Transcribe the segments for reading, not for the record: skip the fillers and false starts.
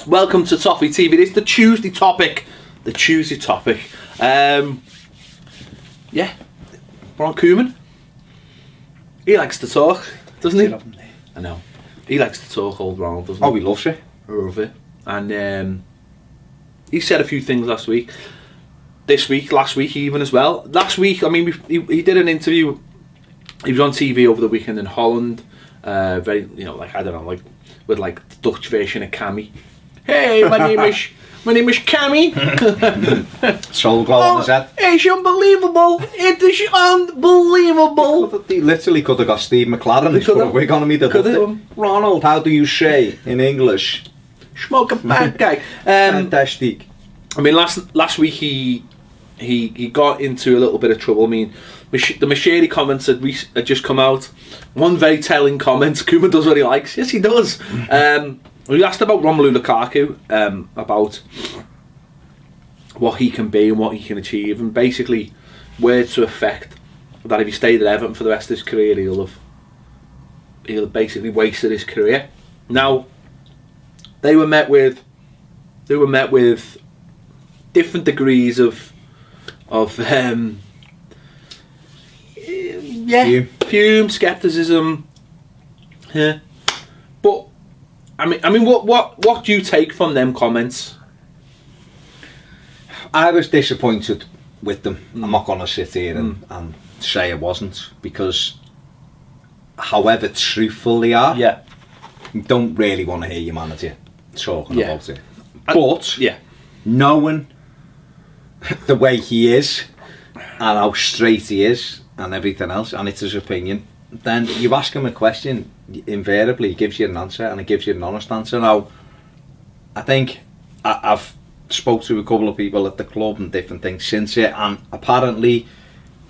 Welcome to Toffee TV. It's the Tuesday topic. Yeah, Ronald Koeman. He likes to talk, doesn't he? I know. He likes to talk, old Ronald, doesn't he? Oh, he loves it. Love it. And he said a few things last week. This week, last week even as well. Last week, I mean, he did an interview. He was on TV over the weekend in Holland. Very, like, I don't know, like, with like the Dutch version of Cammy. Hey, my name is Cammy. Soul glow on his head. It's unbelievable. It is unbelievable. He literally could have got Steve McLaren to put a wig on him. Ronald, how do you say in English? Smoke a fat guy. Fantastic. I mean, last week he got into a little bit of trouble. I mean, the Machete comments had just come out. One very telling comment: Koeman does what he likes. Yes, he does. We asked about Romelu Lukaku, about what he can be and what he can achieve, and basically words to effect that if he stayed at Everton for the rest of his career, he'll have basically wasted his career. Now, they were met with different degrees of fume, skepticism. Yeah, but I mean, what do you take from them comments? I was disappointed with them. I'm not going to sit here and say I wasn't, because however truthful they are, you don't really want to hear your manager talking about it. But knowing the way he is and how straight he is and everything else, and it's his opinion, then you ask him a question, invariably he gives you an answer, and he gives you an honest answer. Now, I think I've spoke to a couple of people at the club and different things since it, and apparently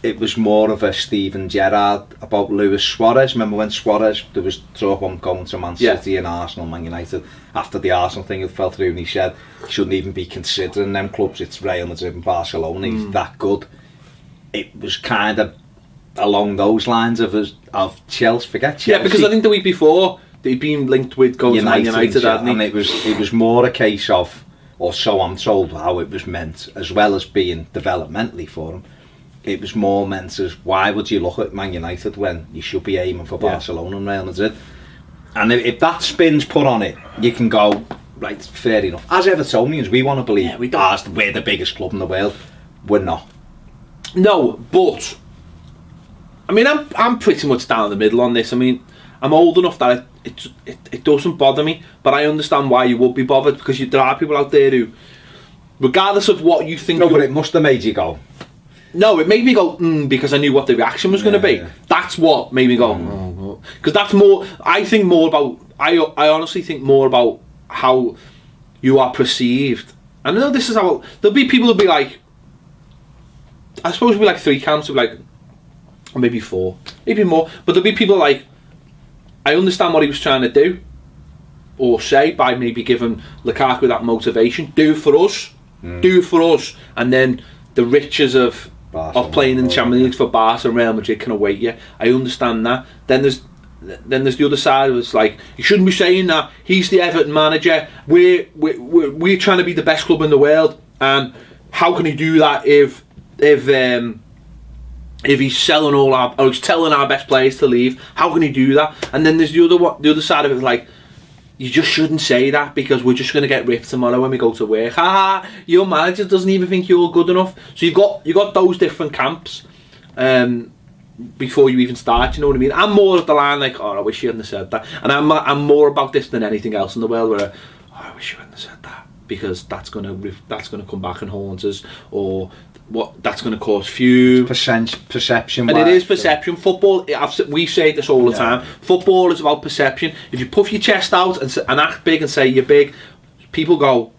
it was more of a Steven Gerrard about Luis Suarez. Remember when Suarez, there was talk of him going to Man City and Arsenal, Man United, after the Arsenal thing had fell through, and he said he shouldn't even be considering them clubs, it's Real Madrid and Barcelona, he's that good. It was kind of along those lines of Chelsea, forget Chelsea. Yeah, because I think the week before they'd been linked with going to Man United, hadn't he? And it was more a case of, or so I'm told, how it was meant, as well as being developmentally for him. It was more meant as, why would you look at Man United when you should be aiming for Barcelona and Real Madrid? And if that spin's put on it, you can go, right, fair enough. As Evertonians, we want to believe we're the biggest club in the world. We're not. No, but I mean, I'm pretty much down the middle on this. I mean, I'm old enough that it doesn't bother me, but I understand why you would be bothered, because there are people out there who, regardless of what you think... No, but it must have made you go... No, it made me go, because I knew what the reaction was going to be. Yeah. That's what made me go, because that's more... I think more about... I honestly think more about how you are perceived. I know this is how... There'll be people who'll be like... I suppose it'll be like 3 camps, who'll be like... Or maybe 4, maybe more, but there'll be people like, I understand what he was trying to do or say by maybe giving Lukaku that motivation, do for us, and then the riches of playing in the Champions League for Barca and Real Madrid can await you. I understand that. Then there's the other side of it's like, you shouldn't be saying that, he's the Everton manager, we're trying to be the best club in the world, and how can he do that if he's selling or he's telling our best players to leave? How can he do that? And then there's the other side of it, like, you just shouldn't say that, because we're just going to get ripped tomorrow when we go to work. Your manager doesn't even think you're good enough. So you've got those different camps before you even start. You know what I mean? I'm more of the line like, I wish you hadn't said that. And I'm more about this than anything else in the world, where I wish you hadn't said that, because that's gonna come back and haunt us, or what that's going to cause fume. Perception. And it is perception. Football, we say this all the time, football is about perception. If you puff your chest out and act big and say you're big, people go...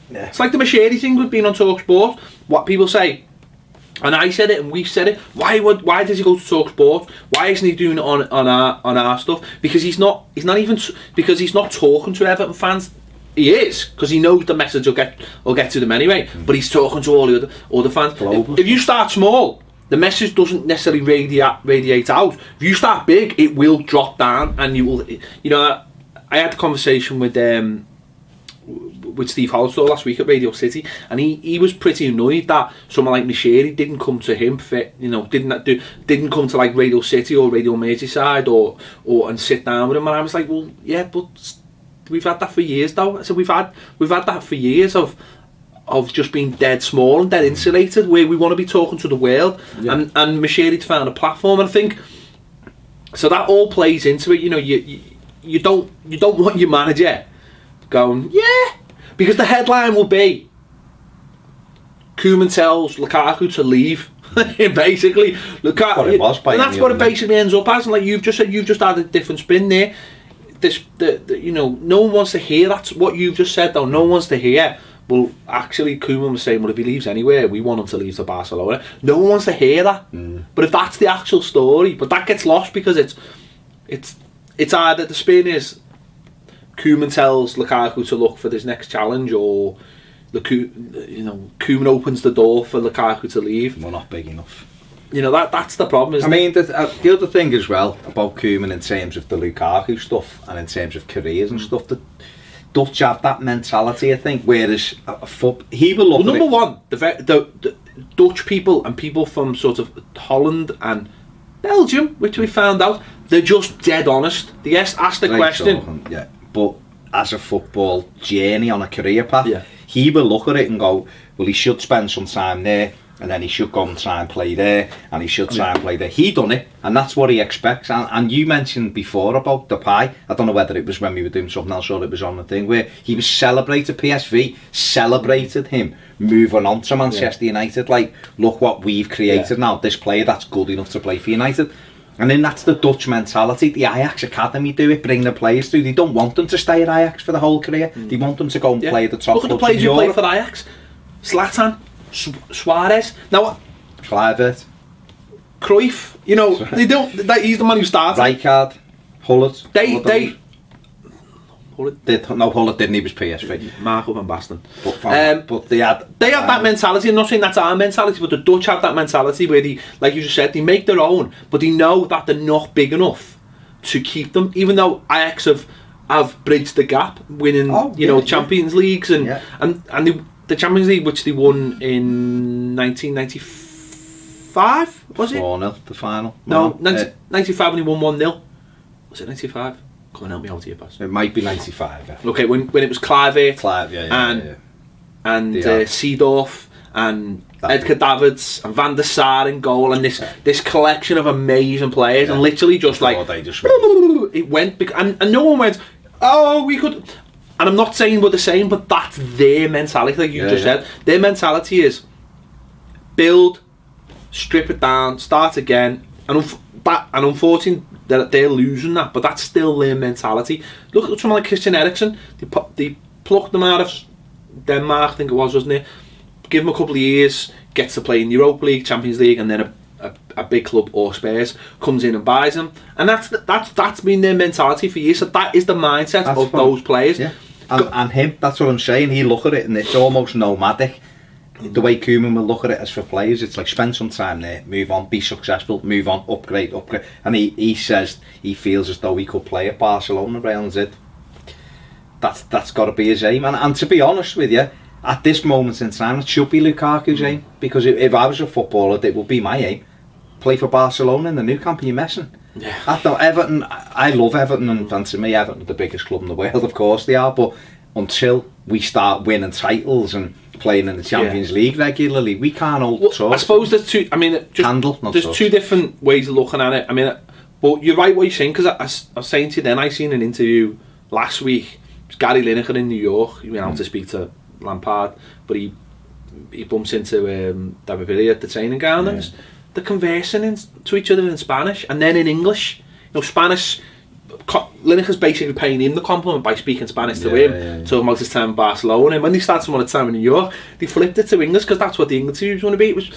Yeah. It's like the Machete thing with being on TalkSport. What people say, and I said it and we've said it, why does he go to TalkSport? Why isn't he doing it on our stuff? Because he's not talking to Everton fans. He is, because he knows the message will get to them anyway. But he's talking to all the other fans. If you start small, the message doesn't necessarily radiate out. If you start big, it will drop down, and you will. I had a conversation with Steve Hollister last week at Radio City, and he was pretty annoyed that someone like Mashiri didn't come to him didn't come to like Radio City or Radio Merseyside or and sit down with him. And I was like, well, yeah, but we've had that for years though. So we've had that for years of just being dead small and dead insulated, where we want to be talking to the world. And Mashiri's found a platform, and I think so that all plays into it. You know, you don't want your manager going, yeah, because the headline will be Koeman tells Lukaku to leave. Basically, Lukaku, and that's what it basically ends up as. And like you've just said, you've just had a different spin there. You know, no one wants to hear that's what you've just said though. No one wants to hear, well, actually Koeman was saying, well, if he leaves anywhere, we want him to leave to Barcelona. No one wants to hear that. But if that's the actual story, but that gets lost because it's either the spin is Koeman tells Lukaku to look for this next challenge, or Koeman opens the door for Lukaku to leave. We're not big enough. You know, that's the problem, isn't it? The other thing as well about Koeman in terms of the Lukaku stuff and in terms of careers and stuff, the Dutch have that mentality, I think, whereas he will look number one, the Dutch people and people from sort of Holland and Belgium, which we found out, they're just dead honest. They ask the question. Yeah, but as a football journey on a career path, he will look at it and go, well, he should spend some time there, and then he should go and try and play there, and he should try and play there. He done it, and that's what he expects. And you mentioned before about Depay. I don't know whether it was when we were doing something else or it was on the thing where he was celebrated. PSV celebrated him moving on to Manchester United. Like, look what we've created now. This player that's good enough to play for United. And then that's the Dutch mentality. The Ajax Academy do it, bring the players through. They don't want them to stay at Ajax for the whole career. They want them to go and play at the top. Look at the players who play for Ajax. Zlatan, Suarez. Now, Kluivert, Cruyff. You know, they don't. He's the man who started. Rijkaard, Hullet. Hullet didn't. He was PSV. Marco van Basten. But they have that mentality. I'm not saying that's our mentality, but the Dutch have that mentality where they, like you just said, they make their own, but they know that they're not big enough to keep them. Even though Ajax have bridged the gap, winning Champions Leagues and the Champions League, which they won in 1995, was it? 4-0, the final. No, 95 when he won 1-0. Was it 95? Come on, help me out here, Baz. It might be 95. Yeah. Okay, when it was Kluivert, and Seedorf and Edgar Davids and Van der Sar in goal, and this collection of amazing players, and literally just it went, and no one went, oh, we could. And I'm not saying we're the same, but that's their mentality, like you just said. Their mentality is build, strip it down, start again, and unfortunately they're losing that, but that's still their mentality. Look at someone like Christian Eriksen. They plucked them out of Denmark, I think it was, wasn't it? Give him a couple of years, gets to play in the Europa League, Champions League, and then a big club or Spurs comes in and buys him, and that's been their mentality for years. So that is the mindset of those players. Yeah. And him, that's what I'm saying. He look at it and it's almost nomadic. The way Koeman will look at it as for players, it's like spend some time there, move on, be successful, move on, upgrade. And he says he feels as though he could play at Barcelona, Real Madrid. That's got to be his aim. And to be honest with you, at this moment in time, it should be Lukaku's aim. Because if I was a footballer, it would be my aim. Play for Barcelona in the new camp, you're messing. Yeah. Everton, I love Everton, and to me, Everton are the biggest club in the world, of course they are, but until we start winning titles and playing in the Champions League regularly, we can't hold I suppose there's two, there's two different ways of looking at it. I mean, but you're right what you're saying, because I was saying to you then, I seen an interview last week, it was Gary Lineker in New York. He went out to speak to Lampard, but he bumps into David Villa at the training ground, and they're conversing to each other in Spanish and then in English. You know, Spanish. Lineker's basically paying him the compliment by speaking Spanish to him, talking about his time in Barcelona. And when they started someone at time in New York, they flipped it to English because that's what the English was going to be. It was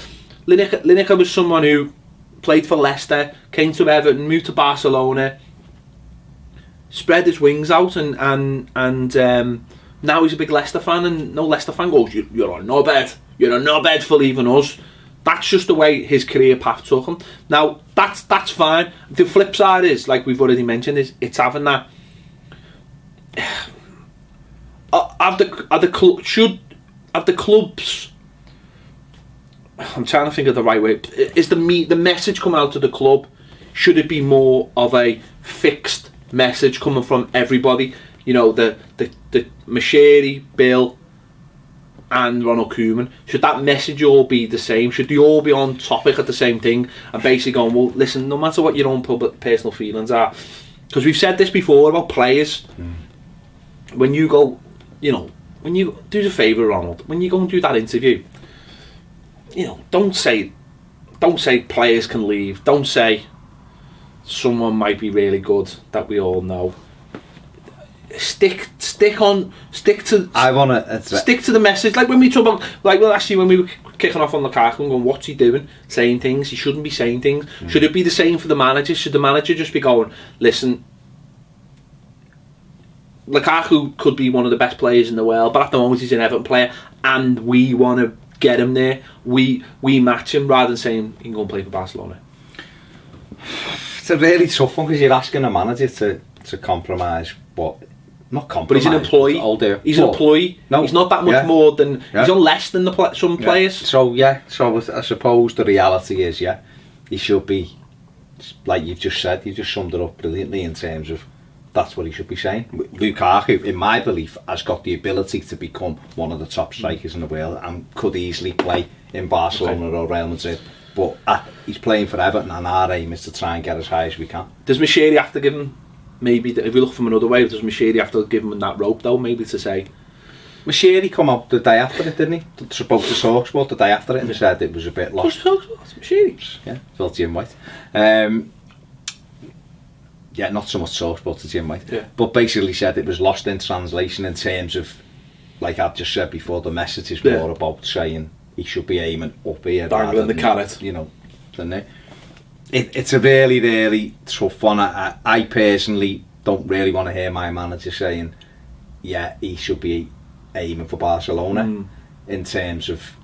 Lineker was someone who played for Leicester, came to Everton, moved to Barcelona, spread his wings out, and now he's a big Leicester fan. And no Leicester fan goes, "You're a knobhead. You're a knobhead for leaving us." That's just the way his career path took him. Now, that's fine. The flip side is, like we've already mentioned, is it's having that have the clubs. I'm trying to think of the right way. Is the message coming out of the club? Should it be more of a fixed message coming from everybody? You know, the Mashiri, Bill, and Ronald Koeman. Should that message all be the same? Should they all be on topic at the same thing and basically going, well, listen, no matter what your own personal feelings are, because we've said this before about players. When you go, you know, when you do us a favour, Ronald, when you go and do that interview, you know, don't say players can leave. Don't say someone might be really good that we all know. Stick to the message. Like when we talk about, like, well, actually, when we were kicking off on Lukaku and going, what's he doing? Saying things he shouldn't be saying things. Should it be the same for the manager? Should the manager just be going, listen, Lukaku could be one of the best players in the world, but at the moment he's an Everton player, and we want to get him there. We match him, rather than saying he can go and play for Barcelona. It's a really tough one, because you're asking a manager to compromise what. Not compromise. But he's an employee. He's an employee. No, he's not that much more than. Yeah. He's on less than some players. So I suppose the reality is, he should be, like you've just said. You just summed it up brilliantly in terms of that's what he should be saying. Lukaku, in my belief, has got the ability to become one of the top strikers in the world and could easily play in Barcelona or Real Madrid. But he's playing for Everton, and our aim is to try and get as high as we can. Does Mashiri have to give him? Maybe if we look from another way, does Mashiri have to give him that rope though? Maybe to say. Mashiri come out the day after it, didn't he? Spoke to Talksport the day after it and said it was a bit lost. Mashiri. Yeah, Phil Jim White. Yeah, not so much Talksport to Jim White, but basically said it was lost in translation in terms of, like I've just said before, the message is more about saying he should be aiming up here, dangling the carrot. You know, than it's a really, really tough one. I personally don't really want to hear my manager saying, he should be aiming for Barcelona, in terms of,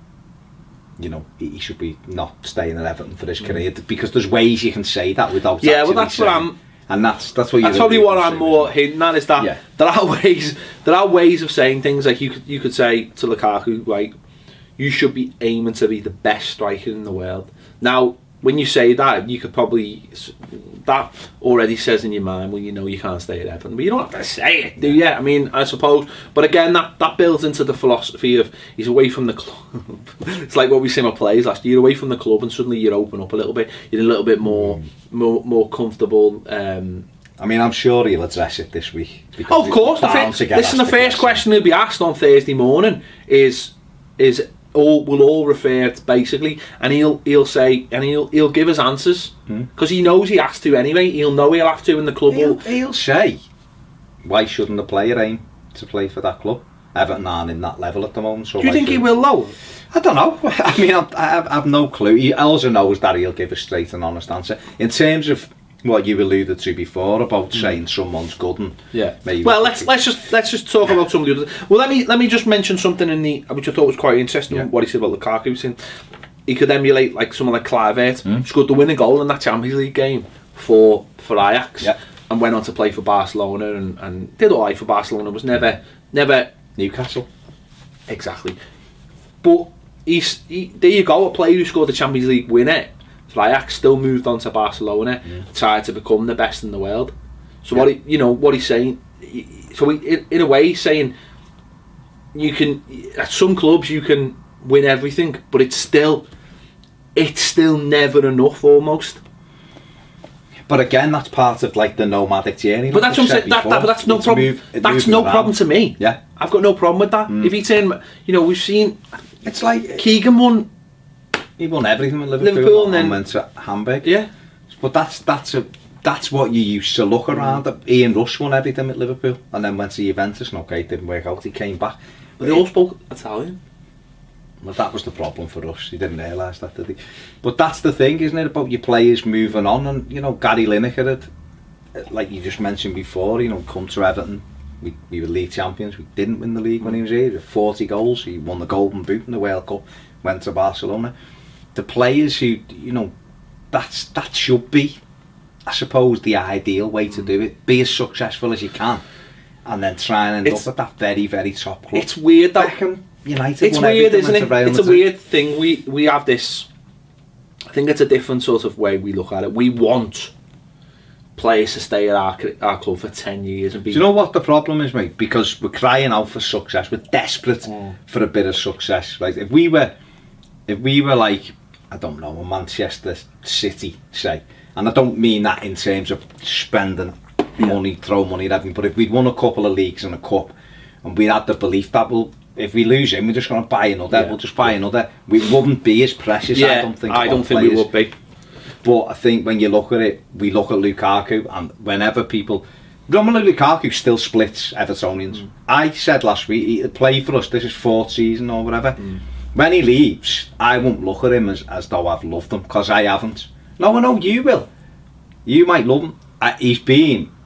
you know, he should be not staying at Everton for his career, because there's ways you can say that without. Yeah, well, that's saying, what I'm. And that's what you're. That's probably what I'm more hinting at, is that there are ways of saying things. Like you could say to Lukaku, right, you should be aiming to be the best striker in the world. Now, when you say that, you could probably, that already says in your mind, well, you know you can't stay at Everton, but you don't have to say it, do you? I mean, I suppose, but again, that builds into the philosophy of he's away from the club. It's like what we seen with players last year. You're away from the club, and suddenly you open up a little bit. You're a little bit more comfortable. I mean, I'm sure he'll address it this week. Oh, of course. Listen, the first question he'll be asked on Thursday morning is. We'll all refer to basically, and he'll say, and he'll give us answers, because he knows he has to anyway. He'll know he'll have to in the club. He'll say, why shouldn't the player aim to play for that club? Everton aren't in that level at the moment. So do you think he will though? I don't know. I mean, I have no clue. He also knows that he'll give a straight and honest answer. In terms of what you alluded to before about saying someone's good, and maybe. Well, let's just talk about some of the others. Well, let me just mention something which I thought was quite interesting. What he said about Lukaku, saying he could emulate like someone like Kluivert, scored the winning goal in that Champions League game for Ajax, and went on to play for Barcelona and did all right for Barcelona. Was never Newcastle. Exactly, but there you go, a player who scored the Champions League winner. Ajax still moved on to Barcelona, tried to become the best in the world. So what he's saying, in a way he's saying, you can, at some clubs you can win everything, but it's still never enough almost. But again, that's part of like the nomadic journey. But that's what I'm saying. But that's no problem. That's no problem to me. Yeah, I've got no problem with that. If he's saying, we've seen, it's like Keegan won. He won everything with Liverpool and then went to Hamburg. Yeah, but that's what you used to look around. Ian Rush won everything with Liverpool and then went to Juventus, and it didn't work out. He came back. But they all spoke Italian. Well, that was the problem for us. He didn't realise that, did he? But that's the thing, isn't it, about your players moving on? And Gary Lineker had, like you just mentioned before, come to Everton. We were league champions. We didn't win the league when he was here. He had 40 goals. He won the Golden Boot in the World Cup. Went to Barcelona. The players who, that should be, I suppose, the ideal way to do it. Be as successful as you can, and then try and end up at that very, very top club. It's weird that Beckham, United. It's weird, isn't it? It's a weird thing. We have this. I think it's a different sort of way we look at it. We want players to stay at our club for 10 years and be. Do you know what the problem is, mate? Because we're crying out for success. We're desperate for a bit of success. Right? If we were like, I don't know, a Manchester City, say, and I don't mean that in terms of spending money, throw money at everything, but if we'd won a couple of leagues and a cup, and we had the belief that if we lose him, we're just going to buy another. We'll just buy another. We wouldn't be as precious. I don't think we would be. But I think when you look at it, we look at Lukaku, and whenever people, Romelu Lukaku still splits Evertonians. I said last week he'll play for us. This is 4th season or whatever. When he leaves, I won't look at him as though I've loved him, because I haven't. No, I know you will. You might love him.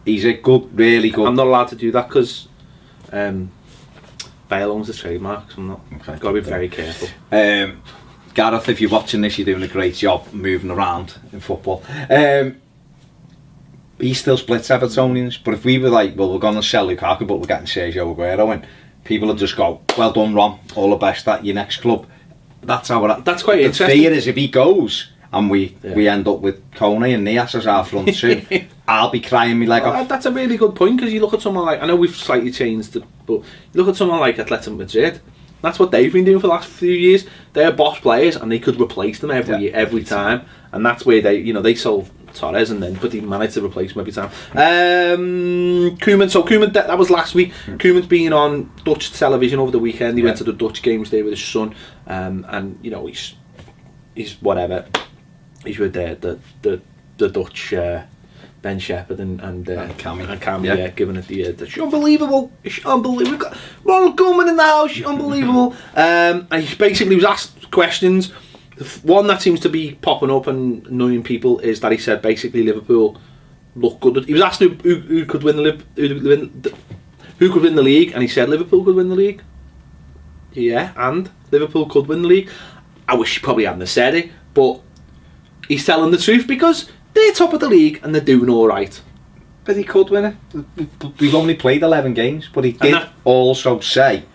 He's a good, really good. I'm not allowed to do that because Bale owns the trademark, so I'm not. Okay, got to be very careful. Gareth, if you're watching this, you're doing a great job moving around in football. He still splits Evertonians, but if we were like, well, we're going to sell Lukaku, but we're getting Sergio Aguero in, people would just go, well done, Ron, all the best at your next club. That's how that's quite interesting. The fear is if he goes and we end up with Kone and Nias as our front two, I'll be crying me leg off. That's a really good point, because you look at someone like, I know we've slightly changed it, but you look at someone like Atletico Madrid. That's what they've been doing for the last few years. They're boss players, and they could replace them every time, and that's where they sold Torres, but he managed to replace him every time. Koeman, that was last week. Koeman's been on Dutch television over the weekend. He went to the Dutch games there with his son, and he's whatever. He's with the Dutch Ben Shepherd and Cammy, giving it the it's unbelievable. We've got Ronald Koeman in the house. Unbelievable. And he basically was asked questions. The one that seems to be popping up and annoying people is that he said basically Liverpool look good. He was asked who could win who could win the league, and he said Liverpool could win the league. Yeah, and Liverpool could win the league. I wish he probably hadn't said it, but he's telling the truth, because they're top of the league and they're doing all right. But he could win it. We've only played 11 games, but he did also say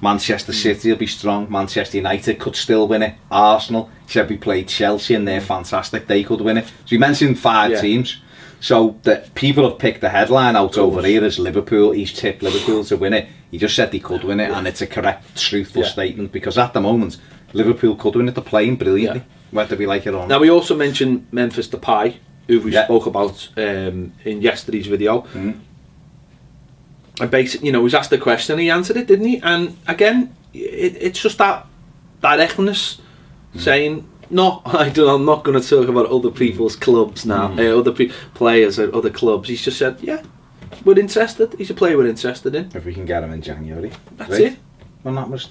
Manchester City will be strong. Manchester United could still win it. Arsenal, he said we played Chelsea and they're fantastic. They could win it. So he mentioned 5 teams. So that people have picked the headline out over here as Liverpool. He's tipped Liverpool to win it. He just said they could win it, and it's a correct, truthful statement, because at the moment Liverpool could win it. They're playing brilliantly, whether we like it or not. Now, we also mentioned Memphis Depay, who we spoke about in yesterday's video. And basically, he was asked the question and he answered it, didn't he? And again, it's just that directness, saying, no, I'm not going to talk about other people's clubs now, other players at other clubs. He's just said, we're interested. He's a player we're interested in. If we can get him in January. That's it. Well, that was...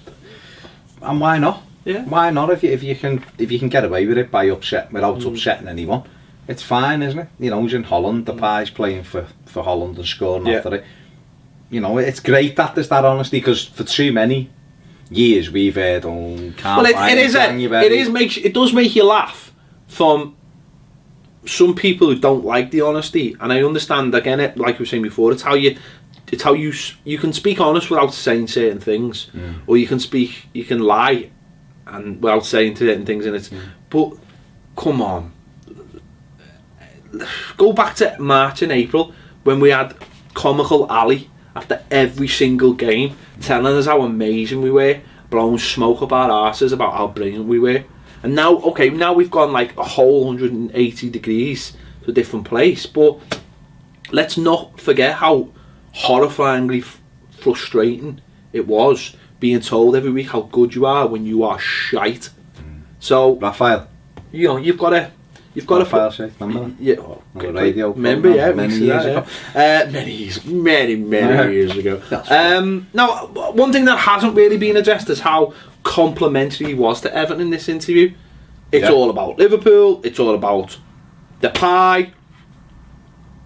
And why not? Yeah. Why not? If you can get away with it without upsetting anyone, it's fine, isn't it? He's in Holland. Depay's playing for Holland and scoring after it. It's great that there's that honesty, because for too many years we've heard, it does make you laugh from some people who don't like the honesty, and I understand. Again, like we were saying before, it's how you can speak honest without saying certain things, or you can lie and without saying certain things in it. But come on, go back to March and April when we had comical Ali after every single game telling us how amazing we were, blowing smoke up our arses about how brilliant we were. And now we've gone like a whole 180 degrees to a different place. But let's not forget how horrifyingly frustrating it was being told every week how good you are when you are shite. So Raphael, you've got to Raphael, remember? Yeah, the radio. Remember? Many years ago. Many years ago. Now, one thing that hasn't really been addressed is how complimentary he was to Everton in this interview. It's all about Liverpool. It's all about Depay.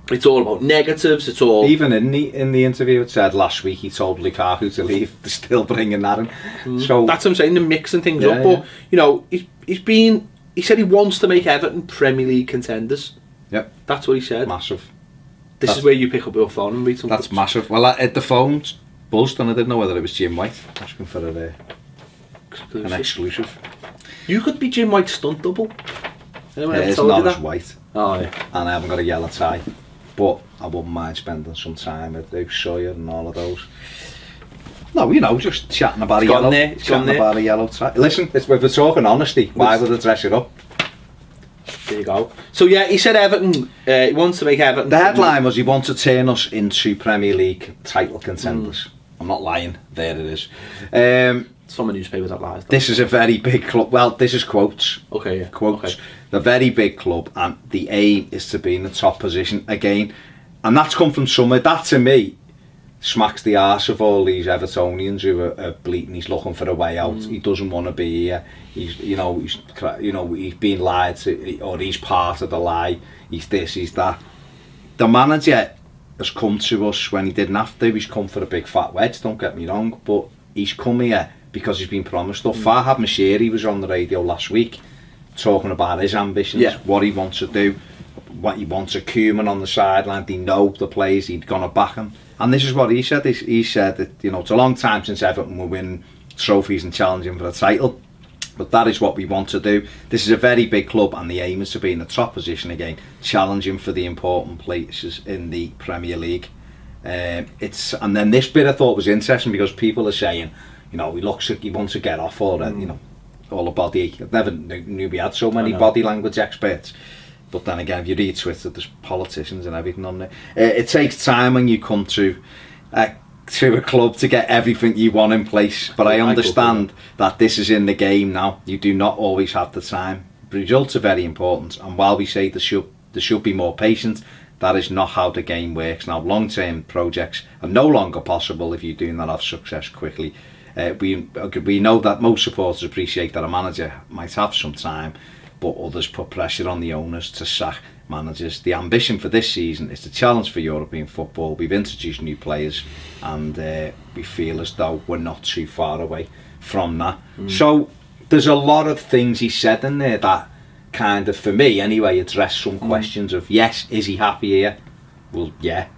It's all about negatives. It's all even in the interview it said last week he told Lukaku to leave. They're still bringing that in. So that's what I'm saying. They're mixing things up. But he said he wants to make Everton Premier League contenders. Yep, that's what he said. Massive. This is where you pick up your phone and read something. That's massive. Well, the phone's buzzed and I didn't know whether it was Jim White asking for an exclusive. You could be Jim White's stunt double. It's not as white. Oh, yeah. And I haven't got a yellow tie. But I wouldn't mind spending some time with Dave Sawyer and all of those. No, you know, just chatting about a yellow tie. Listen, if we're talking honesty, why would I dress it up? There you go. So yeah, he said Everton, he wants to make Everton... The headline was he wants to turn us into Premier League title contenders. I'm not lying, there it is. Some newspapers that lies. This is a very big club. Well, this is quotes. Okay, yeah. Quotes. Okay. The very big club, and the aim is to be in the top position again. And that's come from somewhere. That, to me, smacks the arse of all these Evertonians who are bleating. He's looking for a way out. He doesn't want to be here. He's being lied to, or he's part of the lie. He's this, he's that. The manager has come to us when he didn't have to. He's come for a big fat wedge, don't get me wrong, but he's come here because he's been promised stuff. Farhad Moshiri was on the radio last week talking about his ambitions, what he wants to do, what he wants a Koeman on the sideline. They know the players, he'd gonna back him. And this is what he said. He said that, you know, it's a long time since Everton will win trophies and challenging for a title, but that is what we want to do. This is a very big club and the aim is to be in the top position again, challenging for the important places in the Premier League. And then this bit I thought was interesting because people are saying, you know, he wants to get off all that, you know, all the body. I never knew we had so many body language experts. But then again, if you read Twitter, there's politicians and everything on there. It takes time when you come to a club to get everything you want in place. But I understand that this is in the game now. You do not always have the time. Results are very important. And while we say there should be more patience, that is not how the game works. Now, long-term projects are no longer possible if you do not have success quickly. We know that most supporters appreciate that a manager might have some time, but others put pressure on the owners to sack managers. The ambition for this season is to challenge for European football. We've introduced new players and we feel as though we're not too far away from that. So there's a lot of things he said in there that kind of, for me anyway, address some questions of, yes, is he happy here? Well, yeah,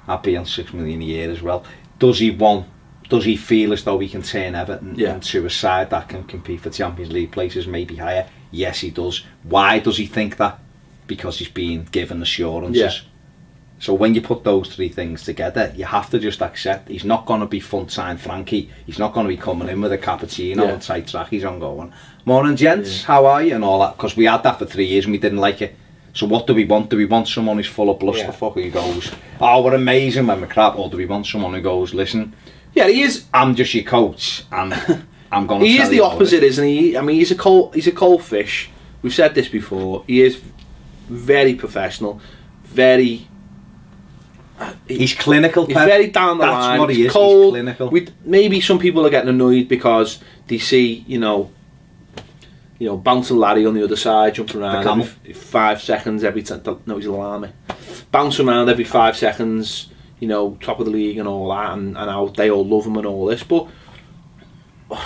happy on 6 million a year as well. Does he feel as though he can turn Everton into a side that can compete for Champions League places, maybe higher? Yes, he does. Why does he think that? Because he's been given assurances. Yeah. So when you put those three things together, you have to just accept he's not going to be front-time Frankie. He's not going to be coming in with a cappuccino and tight trackies on going, morning gents, how are you? And all that. Because we had that for 3 years and we didn't like it. So what do we want? Do we want someone who's full of bluster who goes, oh, we're amazing when we're crap? Or do we want someone who goes, listen, he is. I'm just your coach and I'm going to He is the opposite, isn't he? I mean, he's a cold fish. We've said this before. He is very professional, very... He's clinical. He's very down the line. That's what he is. Cold. He's clinical. Maybe some people are getting annoyed because they see, you know, bouncing Larry on the other side, jumping around every 5 seconds every time. No, he's alarming. Bouncing around every 5 seconds, you know, top of the league and all that, and how they all love him and all this. But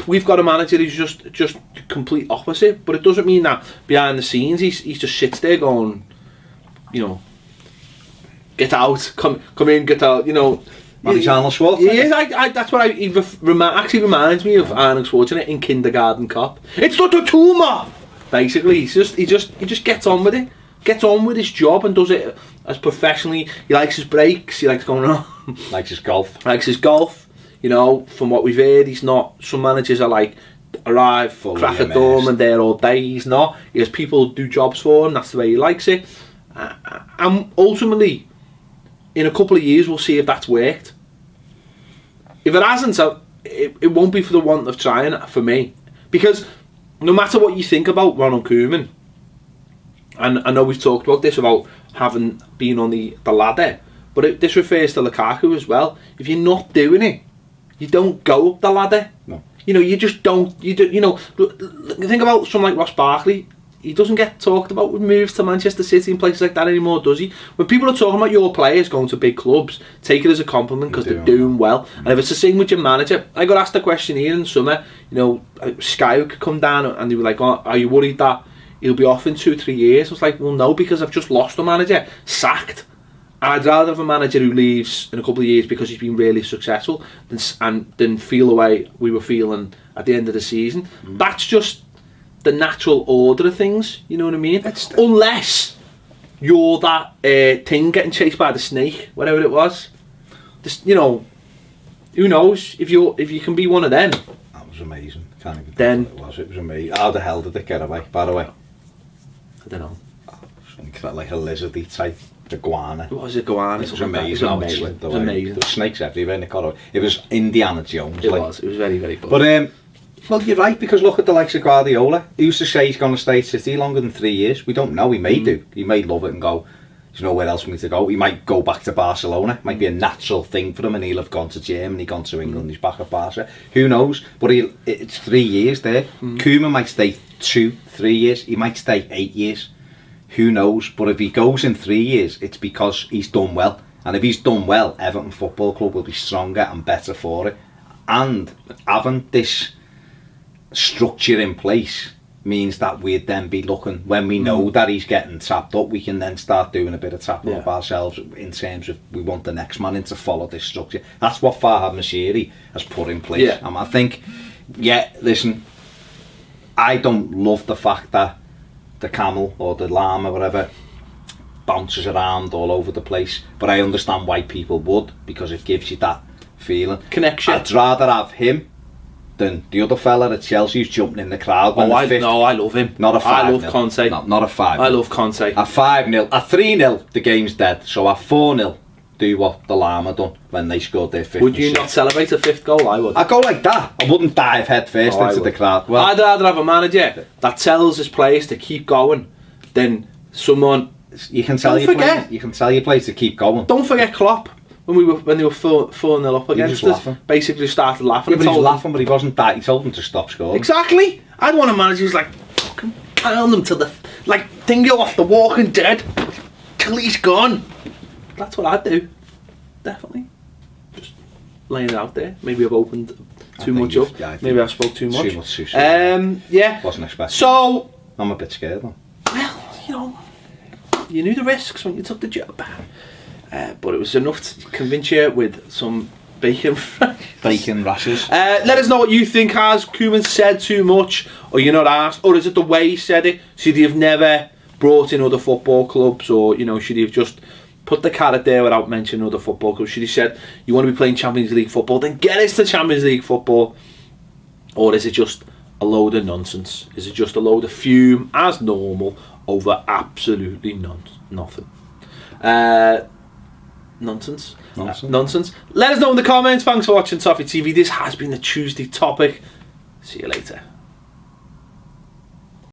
we've got a manager who's just complete opposite. But it doesn't mean that behind the scenes he just sits there going, you know, get out, come in, get out, you know. He's Arnold Schwarzenegger. That's what he actually reminds me of Arnold Schwarzenegger in Kindergarten Cop. It's not a tumour. Basically, he just gets on with it, gets on with his job and does it as professionally. He likes his breaks. He likes going on. Likes his golf. You know, from what we've heard, he's not. Some managers are like arrive, crack at dawn, and there all day. He's not. He has people do jobs for him. That's the way he likes it. And ultimately, in a couple of years, we'll see if that's worked. If it hasn't, it won't be for the want of trying, for me. Because no matter what you think about Ronald Koeman, and I know we've talked about this, about having been on the ladder, but this refers to Lukaku as well. If you're not doing it, you don't go up the ladder. No. You know, you just don't. You know, think about someone like Ross Barkley. He doesn't get talked about with moves to Manchester City and places like that anymore, does he? When people are talking about your players going to big clubs, take it as a compliment because they're doing well. And if it's the same with your manager, I got asked a question here in the summer, you know, Sky could come down and they were like, oh, are you worried that he'll be off in 2-3 years? I was like, well, no, because I've just lost a manager, sacked, I'd rather have a manager who leaves in a couple of years because he's been really successful than feel the way we were feeling at the end of the season. That's just the natural order of things, you know what I mean? Unless you're that thing getting chased by the snake, whatever it was. Just, you know, who knows if you can be one of them. That was amazing. Can't even think what it was. It was amazing. How the hell did it get away, by the way? I don't know. Like a lizardy type iguana. What was it, iguana? It was amazing. It was amazing. There were snakes everywhere. It was Indiana Jones. It was very, very good. But well, you're right, because look at the likes of Guardiola. He used to say he's going to stay at City longer than 3 years. We don't know. He may do. He may love it and go, there's nowhere else for me to go. He might go back to Barcelona. It might be a natural thing for him, and he'll have gone to Germany, gone to England. He's back at Barca. Who knows? But it's 3 years there. Koeman might stay 2-3 years. He might stay 8 years. Who knows? But if he goes in 3 years, it's because he's done well. And if he's done well, Everton Football Club will be stronger and better for it. And having this structure in place means that we'd then be looking, when we know that he's getting tapped up, we can then start doing a bit of tapping up ourselves in terms of we want the next man in to follow this structure. That's what Farhad Moshiri has put in place. And I think, listen, I don't love the fact that the camel or the llama, whatever, bounces around all over the place, but I understand why people would, because it gives you that feeling. Connection. I'd rather have him than the other fella at Chelsea who's jumping in the crowd. I love him. Not a 5-0. I love Conte. Not a 5-0. I love Conte. A 5-0. A 3-0, the game's dead. So a 4-0, do what the llama done when they scored their 5th. Would you not celebrate a 5th goal? I would. I'd go like that. I wouldn't dive head first into the crowd. Well, I'd rather have a manager that tells his players to keep going than someone. You can tell your players to keep going. Don't forget Klopp. When they were 4-0 up against us, basically started laughing. Yeah, but he was laughing, but he wasn't that. He told them to stop scoring. Exactly. I'd want a manager who's like, fucking pound them to the, like, Dingo off the Walking Dead till he's gone. That's what I'd do. Definitely. Just laying it out there. Maybe I've opened too much up. Maybe I spoke too much. Too soon. Yeah. Wasn't expecting. So, I'm a bit scared though. Well, you knew the risks when you took the job. But it was enough to convince you with some bacon rashes. Let us know what you think. Has Koeman said too much, or you're not asked, or is it the way he said it? Should he have never brought in other football clubs, or should he have just put the carrot there without mentioning other football clubs? Should he said, you want to be playing Champions League football, then get us to Champions League football? Or is it just a load of nonsense? Is it just a load of fume as normal over absolutely nothing? Nonsense. Let us know in the comments. Thanks for watching Toffee TV. This has been the Tuesday topic. See you later.